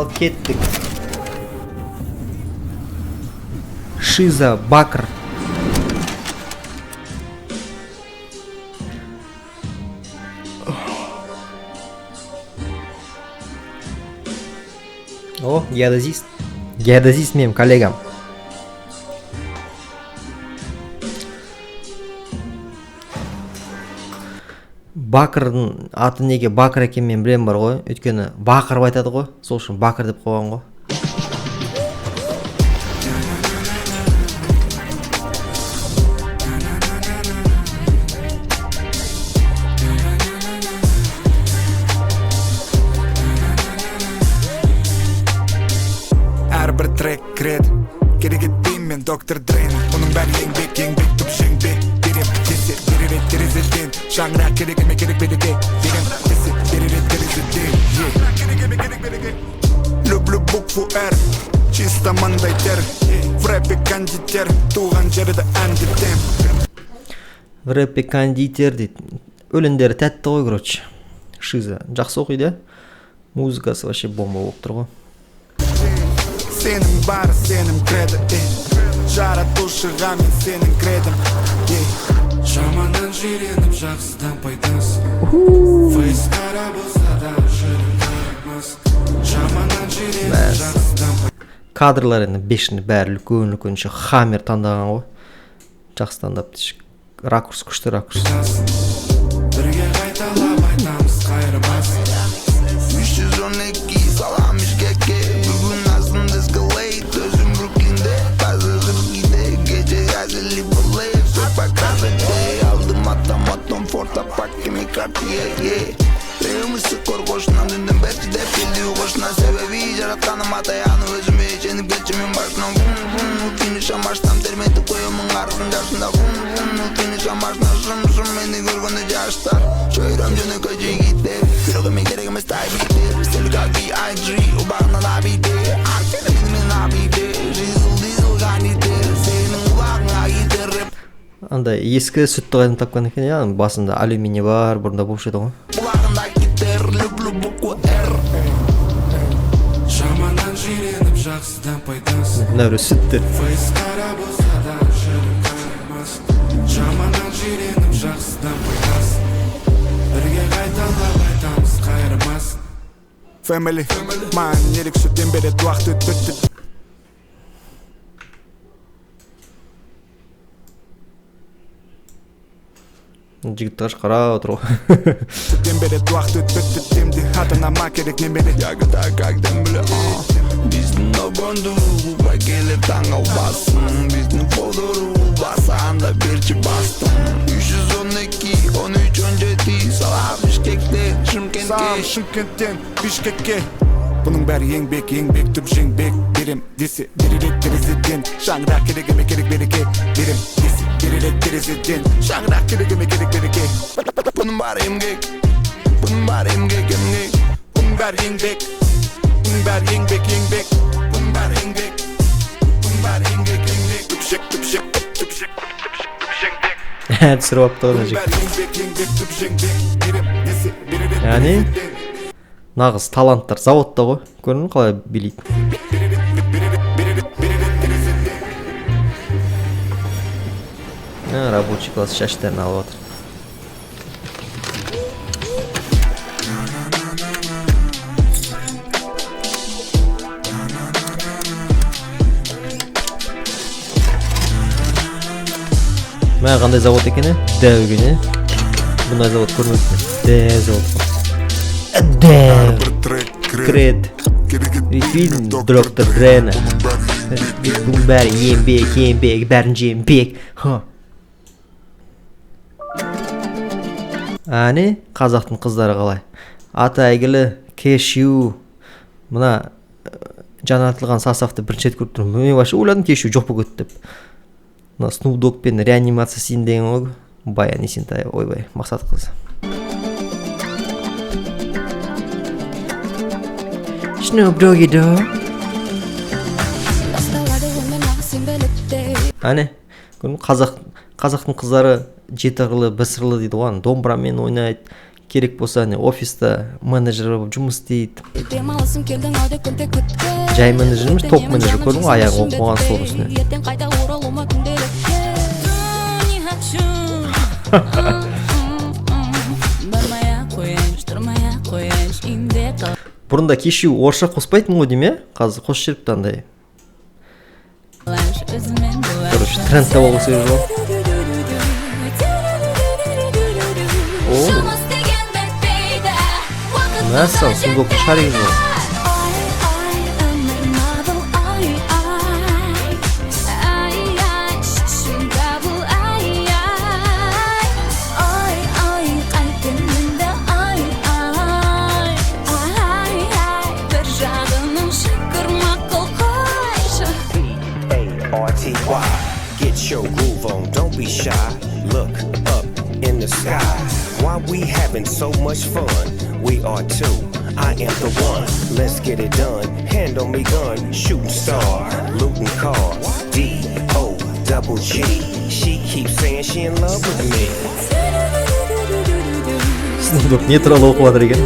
Ал кеттік. Шиза Бакр. О, геодезист. Геодезист менің коллегам. Бакырдың аты неге Бакыр екен мен білем бар ғой. Өйткені Бақырып айтады ғой. Сол үшін Бакыр деп қойған ғой. Әрбір трек кіреді, керек етпеймін мен доктор Дрейн. Оның бәрі еңбек түп жеңбек. Берем десе беререт терезеден, шаңырақ керегіме керек береге. Берем десе беререт терезеден. Люблю букву R, чисто маңдай тер. В рэпе кондитер, туған жерді әндетем. В рэпе кондитер дейді. Өлеңдері тәтті ғой, короче. Шиза жақсы оқиды. Музыкасы вообще бомба болып тұр ғой. Сенің бар, сенің креды, жаратушыға мен сенің кредім. Жаманнан жиреніп жақсыдан пайдасы. Фейс қара болса да жүріп қарамас. Жаманнан жиреніп жақсыдан пайдасы. Кадрлар енді бешіні бәрі үлкен еще хаммер таңдаған ғой. Жақсы таңдапты. Ракурс күшті ракурс. Бірге қайталап айтамыз қайырмас. 312 салам ішкекке. Бүгін азым дискалейт. Өзім Бруклинде, қазір гиде. Гece газели болейт. Сопа казаде. Алдым атам форта паккеми картие. Реумысы қорғошынан дүнден бәтті деп келді ұғышына. Себебі жаратқаным атаяны өзіме жеңіп кетші мен башынан. Финиша марштам терметі қойымың арысын жасында. Финиша маршына жым мені көргенде жаштар. Шойрам жөні көжі кетті. Күрігіме керек емес тай бейді. Селгаги IG ұбағынан абейді. Артені мен абейді. Дизел ғанейді. Сенің ұбағың айды рэп. Андай ескі сүтті қайдан тапқан екен, я басында алюминий бар, бұрында болып еді ғой. Бұлағында кетер, люблю букву R. Жаманнан жиреніп жақсыдан пайдасы. Нәурі сүттер. Фейс қара болса да жүріп қарамас. Жаманнан жиреніп жақсыдан пайдасы. Бірге қайталап айтамыз қайырмас. Family, маған ерекшеден береді уақыт өтті. Жігіт тағаш қарап отыр ғой. Дем береді уақыт өтті демде. Ата-анама керек немере. Ягыда қайдан біле. Біздің обонду бұлбай келер таңға басын. Біздің фолдору басағанда берчі бастым. 312, 13, 17 салам Бішкектен, Шымкентке. Салам Шымкенттен, Бішкекке. Бұның бәрі еңбек түп жеңбек. Берем десе беререт терезеден, шаңырақ керегіме керек береге. Берем десе беререт терезеден, шаңырақ керегіме керек береге. Бұның бәрі еңбек, бұның бәрі еңбек. Бұның бәрі еңбек, бұның бәрі еңбек. Бұның бәрі еңбек, бұның бәрі еңбек. Түп жеңбек. Түсіріп апты ғой жігіт. Яғни нағыз таланттар заводта ғой. Көрдің қалай билейді. Рабочий класс шаштерін алып отыр. Мә қандай завод екені? Дәу екен, бұндай завод көрмеппін. Дәу завод. Дәу. Кред. Фильм доктор Дрейна. Бұның бәрі еңбек, бәрін жембек. Әне, қазақтың қыздары қалай. Аты әйгілі Кешью. Мына жаңартылған сасафты бірінші рет көріп тұрмын. Мен вообще ойладым Кешью жоқ болып кетті деп. Мына Snoop Dogg пен реанимация син деген ғой. Баян Есентаева, ойбай, Мақсат қыз. Snoop Doggy Dogg. Әне, қазақтың қыздары жеті қырлы, бір сырлы дейді ғой. Домбырамен ойнайды, керек болса не офиста менеджер болып жұмыс істейді. Жай менеджер емес, топ менеджер, көрдің ғой, аяғы қойған стол үстіне. Бұрында кешью орысша қоспайтын ғой дейм, қазір қосып жіберіпті андай. Короче, трендте болғысы келіп ғой. Мәссаған, сундоқты шарик ғой. Get your groove on, don't be shy. Look up in the sky. Why we having so much fun? We are two, I am the one. Let's get it done. Hand on me gun, shooting star, looting car. D-O-double-G. She keeps saying she in love with me. Snoop не туралы оқып жатыр екен.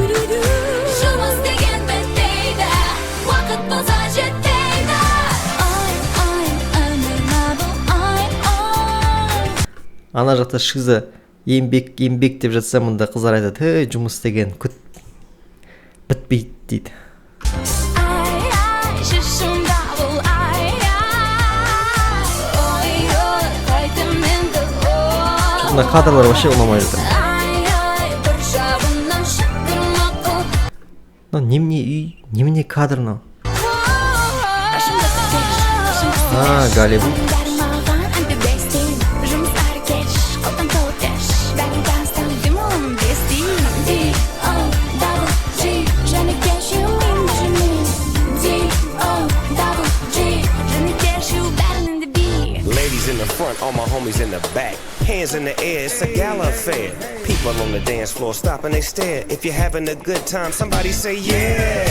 Ана жақта шызы еңбек деп жатса, мұнда қыздар айтады, жұмыс деген күт бітпейді дейді. Мына кадрлар вообще ұнамай жатыр. Немене үй, немене кадр мынау? Голливуд. In the front, all my homies in the back. Hands in the air, it's a gala affair. People on the dance floor stop and they stare. If you're having a good time, somebody say yeah.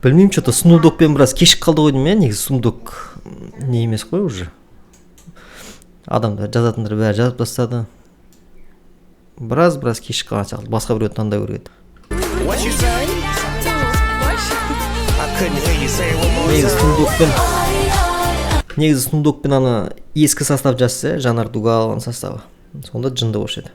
Білмеймін, что-то Snoop Doggпен біраз кешіп қалды ғой деймін, негізі Snoop Dogg не емес қой уже. Адамдар жазатындар бәрі жазып тастады. Біраз кешіп қалған сияқты, басқа біреуді таңдай көреді. Негізі Snoop Doggпен аны ескі состав жазса, Жанар Дугалованың составы. Сонда жынды болушы еді.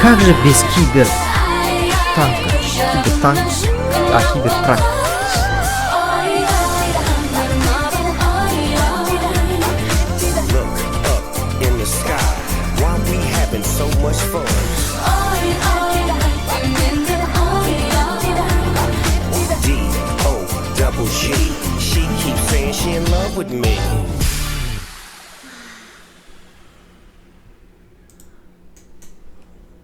Как же без кибертанка? Кибертанк, кибертрак. So much fun. D-O-double-G. She keeps saying she in love with me.